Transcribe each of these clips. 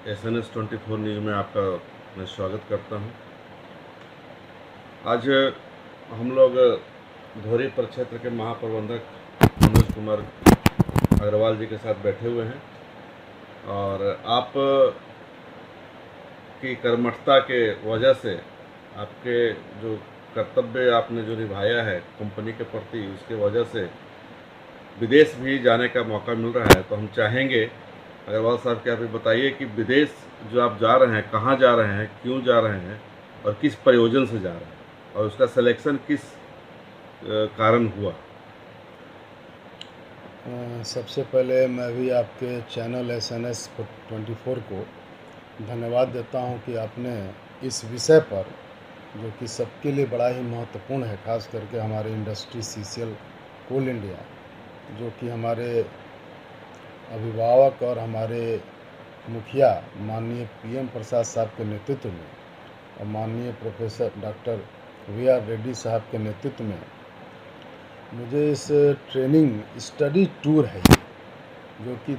SNS 24 news में आपका मैं स्वागत करता हूं। आज हम लोग धोरी प्रक्षेत्र के महाप्रबंधक मनोज कुमार अग्रवाल जी के साथ बैठे हुए हैं और आप की कर्मठता के वजह से आपके जो कर्तव्य आपने जो निभाया है कंपनी के प्रति, उसके वजह से विदेश भी जाने का मौका मिल रहा है। तो हम चाहेंगे अग्रवाल साहब कि आप ये बताइए कि विदेश जो आप जा रहे हैं, कहाँ जा रहे हैं, क्यों जा रहे हैं और किस प्रयोजन से जा रहे हैं और उसका सिलेक्शन किस कारण हुआ। सबसे पहले मैं भी आपके चैनल SNS 24 को धन्यवाद देता हूं कि आपने इस विषय पर, जो कि सबके लिए बड़ा ही महत्वपूर्ण है, खास करके हमारे इंडस्ट्री CCL कोल इंडिया, जो कि हमारे अभिभावक और हमारे मुखिया माननीय PM प्रसाद साहब के नेतृत्व में और माननीय प्रोफेसर डॉक्टर VR रेड्डी साहब के नेतृत्व में मुझे इस ट्रेनिंग स्टडी टूर है ये, जो कि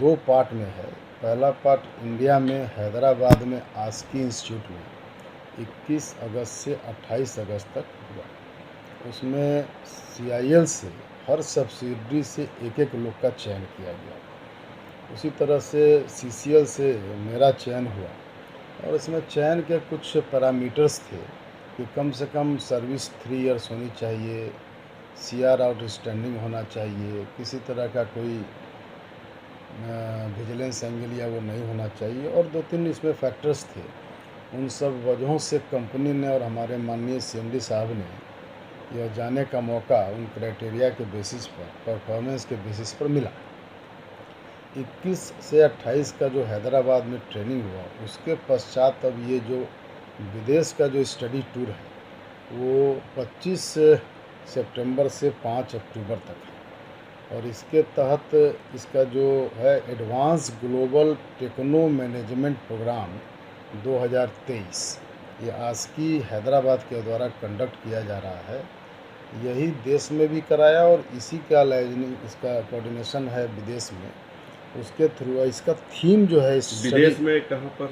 दो पार्ट में है। पहला पार्ट इंडिया में हैदराबाद में आस्की इंस्टीट्यूट में 21 अगस्त से 28 अगस्त तक हुआ। उसमें CIL से हर सब्सिडरी से एक लोग का चयन किया गया। उसी तरह से CCL से मेरा चयन हुआ और इसमें चयन के कुछ पैरामीटर्स थे कि कम से कम सर्विस 3 इयर्स होनी चाहिए, CR आउटस्टैंडिंग होना चाहिए, किसी तरह का कोई विजिलेंस एंगल या वो नहीं होना चाहिए, और 2-3 इसमें फैक्टर्स थे। उन सब वजहों से कंपनी ने और हमारे माननीय CMD साहब ने यह जाने का मौका उन क्राइटेरिया के बेसिस पर, परफॉर्मेंस के बेसिस पर मिला। 21 से 28 का जो हैदराबाद में ट्रेनिंग हुआ, उसके पश्चात अब ये जो विदेश का जो स्टडी टूर है वो 25 सितंबर से 5 अक्टूबर तक है। और इसके तहत इसका जो है advance global techno management program 2023, ये आस्की हैदराबाद के द्वारा कंडक्ट किया जा रहा है। यही देश में भी कराया और इसी का लाइजनिंग, इसका कोऑर्डिनेशन है विदेश में, उसके थ्रू। इसका थीम जो है विदेश में कहाँ पर?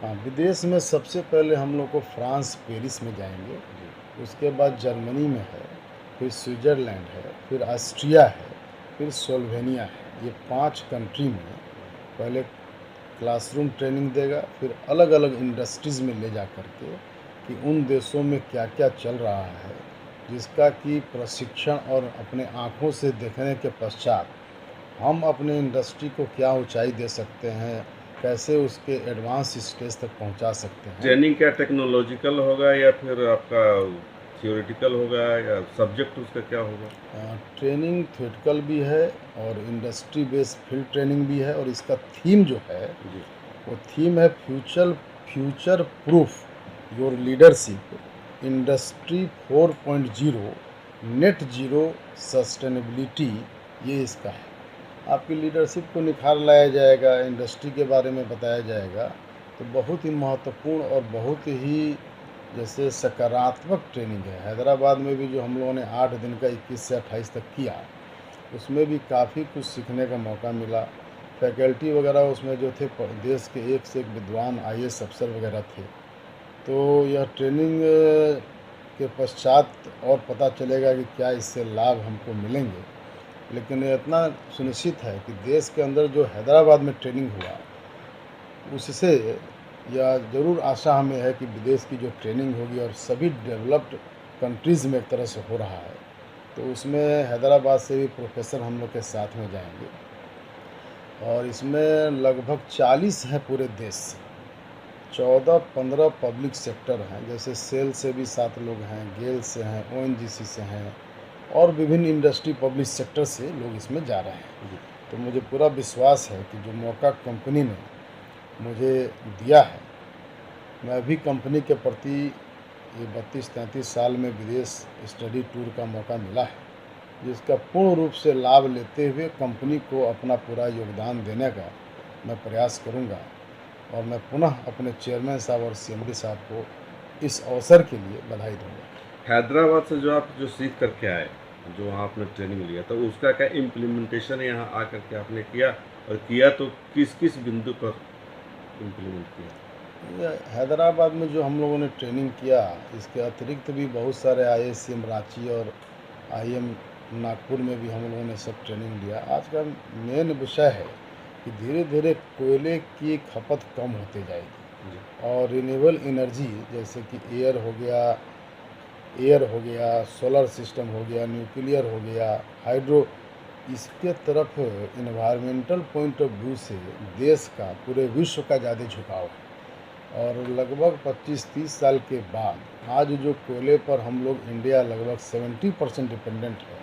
हाँ, विदेश में सबसे पहले हम लोग को फ्रांस, पेरिस में जाएंगे, उसके बाद जर्मनी में है, फिर स्विट्ज़रलैंड है, फिर ऑस्ट्रिया है, फिर स्लोवेनिया है। ये 5 कंट्री में पहले क्लासरूम ट्रेनिंग देगा, फिर अलग अलग इंडस्ट्रीज़ में ले जा कर के कि उन देशों में क्या क्या चल रहा है, जिसका कि प्रशिक्षण और अपने आँखों से देखने के पश्चात हम अपने इंडस्ट्री को क्या ऊंचाई दे सकते हैं, कैसे उसके एडवांस स्टेज तक पहुंचा सकते हैं। ट्रेनिंग क्या टेक्नोलॉजिकल होगा या फिर आपका थियोरेटिकल होगा या सब्जेक्ट उसका क्या होगा? ट्रेनिंग थियोरेटिकल भी है और इंडस्ट्री बेस्ड फील्ड ट्रेनिंग भी है। और इसका थीम जो है वो थीम है future proof your leadership industry 4.0 net zero sustainability. ये इसका है। आपकी लीडरशिप को निखार लाया जाएगा, इंडस्ट्री के बारे में बताया जाएगा। तो बहुत ही महत्वपूर्ण और बहुत ही जैसे सकारात्मक ट्रेनिंग है। हैदराबाद में भी जो हम लोगों ने 8 दिन का 21 से 28 तक किया, उसमें भी काफ़ी कुछ सीखने का मौका मिला। फैकल्टी वगैरह उसमें जो थे देश के एक से एक विद्वान IAS अफसर वगैरह थे। तो यह ट्रेनिंग के पश्चात और पता चलेगा कि क्या इससे लाभ हमको मिलेंगे। लेकिन ये इतना सुनिश्चित है कि देश के अंदर जो हैदराबाद में ट्रेनिंग हुआ, उससे यह ज़रूर आशा हमें है कि विदेश की जो ट्रेनिंग होगी और सभी डेवलप्ड कंट्रीज़ में एक तरह से हो रहा है, तो उसमें हैदराबाद से भी प्रोफेसर हम लोग के साथ में जाएंगे। और इसमें लगभग 40 हैं पूरे देश से, 14-15 पब्लिक सेक्टर हैं, जैसे सेल से भी 7 लोग हैं, गेल से हैं, ONGC से हैं और विभिन्न इंडस्ट्री पब्लिक सेक्टर से लोग इसमें जा रहे हैं। तो मुझे पूरा विश्वास है कि जो मौका कंपनी ने मुझे दिया है, मैं भी कंपनी के प्रति ये 32-33 साल में विदेश स्टडी टूर का मौका मिला है, जिसका पूर्ण रूप से लाभ लेते हुए कंपनी को अपना पूरा योगदान देने का मैं प्रयास करूंगा। और मैं पुनः अपने चेयरमैन साहब और CMD साहब को इस अवसर के लिए बधाई दूंगा। हैदराबाद से जो आप जो सीख करके आए, जो वहाँ आपने ट्रेनिंग लिया, तो उसका क्या इम्प्लीमेंटेशन यहाँ आकर के आपने किया, और किया तो किस किस बिंदु पर? इम्प्लीमेंट किया? ये हैदराबाद में जो हम लोगों ने ट्रेनिंग किया, इसके अतिरिक्त भी बहुत सारे IIScM रांची और IIM नागपुर में भी हम लोगों ने सब ट्रेनिंग लिया। आज का मेन विषय है कि धीरे धीरे कोयले की खपत कम होती जाएगी जी। और रिन्यूएबल एनर्जी जैसे कि एयर हो गया, सोलर सिस्टम हो गया, न्यूक्लियर हो गया, हाइड्रो, इसके तरफ इन्वायरमेंटल पॉइंट ऑफ व्यू से देश का, पूरे विश्व का ज़्यादा झुकाव है। और लगभग 25-30 साल के बाद आज जो कोयले पर हम लोग इंडिया लगभग 70% डिपेंडेंट है,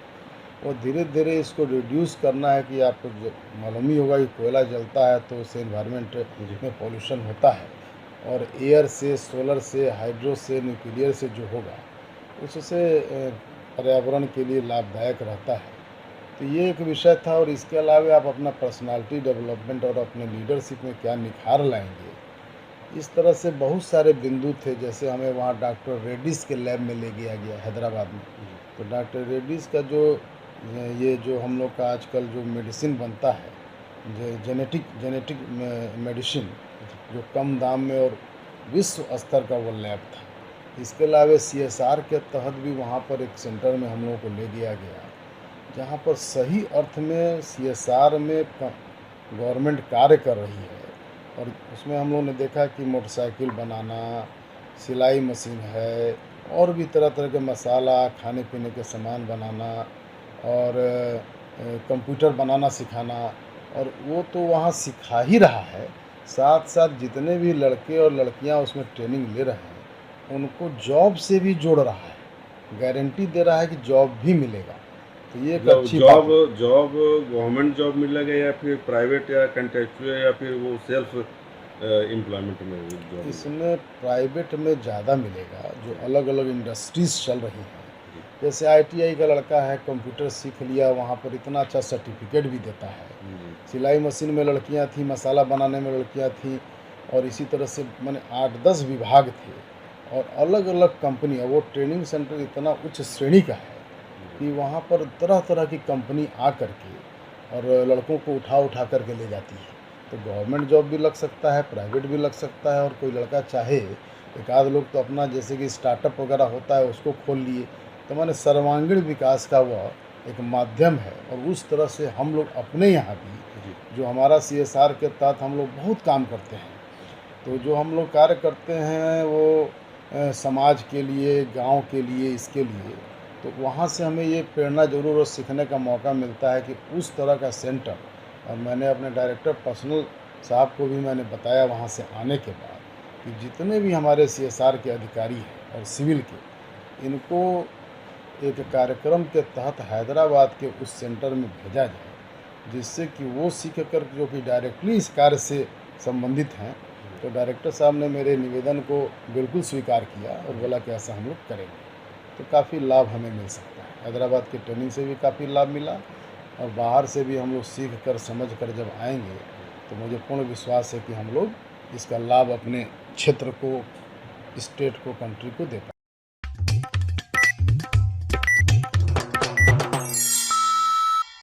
वो धीरे धीरे इसको रिड्यूस करना है। कि आपको मालूम ही होगा कि कोयला जलता है तो उससे इन्वायरमेंट जी। में पॉल्यूशन होता है, और एयर से, सोलर से, हाइड्रो से, न्यूक्लियर से जो होगा उससे पर्यावरण के लिए लाभदायक रहता है। तो ये एक विषय था। और इसके अलावा आप अपना पर्सनालिटी डेवलपमेंट और अपने लीडरशिप में क्या निखार लाएंगे, इस तरह से बहुत सारे बिंदु थे। जैसे हमें वहाँ डॉक्टर रेड्डीज़ के लैब में ले गया गया हैदराबाद में, तो डॉक्टर रेड्डीज़ का जो ये जो हम लोग का आजकल जो मेडिसिन बनता है, जो जेनेटिक मेडिसिन, जो कम दाम में और विश्व स्तर का वो लैब था। इसके अलावा CSR के तहत भी वहाँ पर एक सेंटर में हम लोगों को ले गया गया, जहाँ पर सही अर्थ में CSR में गवर्नमेंट कार्य कर रही है। और उसमें हम लोगों ने देखा कि मोटरसाइकिल बनाना, सिलाई मशीन है, और भी तरह तरह के मसाला, खाने पीने के सामान बनाना, और कंप्यूटर बनाना सिखाना। और वो तो वहाँ सिखा ही रहा है, साथ साथ जितने भी लड़के और लड़कियाँ उसमें ट्रेनिंग ले रहे हैं उनको जॉब से भी जोड़ रहा है, गारंटी दे रहा है कि जॉब भी मिलेगा। तो ये एक अच्छी बात जॉब है। जॉब गवर्नमेंट जॉब मिलेगा या फिर प्राइवेट या कंट्रेक्चुअल या फिर वो सेल्फ एम्प्लॉयमेंट में जॉब? इसमें प्राइवेट में ज़्यादा मिलेगा, जो अलग अलग इंडस्ट्रीज़ चल रही हैं। जी। जैसे ITI का लड़का है, कंप्यूटर सीख लिया, वहाँ पर इतना अच्छा सर्टिफिकेट भी देता है। जी। सिलाई मशीन में लड़कियाँ थी, मसाला बनाने में लड़कियाँ थी, और इसी तरह से मैंने 8-10 विभाग थे और अलग अलग कंपनियाँ। वो ट्रेनिंग सेंटर इतना उच्च श्रेणी का है कि वहाँ पर तरह तरह की कंपनी आ कर के और लड़कों को उठा करके ले जाती है। तो गवर्नमेंट जॉब भी लग सकता है, प्राइवेट भी लग सकता है। और कोई लड़का चाहे, एक आध लोग तो अपना जैसे कि स्टार्टअप वगैरह होता है उसको खोल लिए, तो माने सर्वांगीण विकास का वह एक माध्यम है। और उस तरह से हम लोग अपने यहाँ भी, जी। जो हमारा CSR के तहत हम लोग बहुत काम करते हैं, तो जो हम लोग कार्य करते हैं वो समाज के लिए, गांव के लिए, इसके लिए, तो वहाँ से हमें ये प्रेरणा जरूर और सीखने का मौका मिलता है कि उस तरह का सेंटर। और मैंने अपने डायरेक्टर पर्सनल साहब को भी मैंने बताया वहाँ से आने के बाद कि जितने भी हमारे CSR के अधिकारी हैं और सिविल के, इनको एक कार्यक्रम के तहत हैदराबाद के उस सेंटर में भेजा जाए, जिससे कि वो सीख कर, जो कि डायरेक्टली इस कार्य से संबंधित हैं। तो डायरेक्टर साहब ने मेरे निवेदन को बिल्कुल स्वीकार किया और बोला कि ऐसा हम लोग करेंगे। तो काफ़ी लाभ हमें मिल सकता है। हैदराबाद की ट्रेनिंग से भी काफ़ी लाभ मिला, और बाहर से भी हम लोग सीख कर, समझ कर जब आएंगे तो मुझे पूर्ण विश्वास है कि हम लोग इसका लाभ अपने क्षेत्र को, स्टेट को, कंट्री को दे पाएंगे।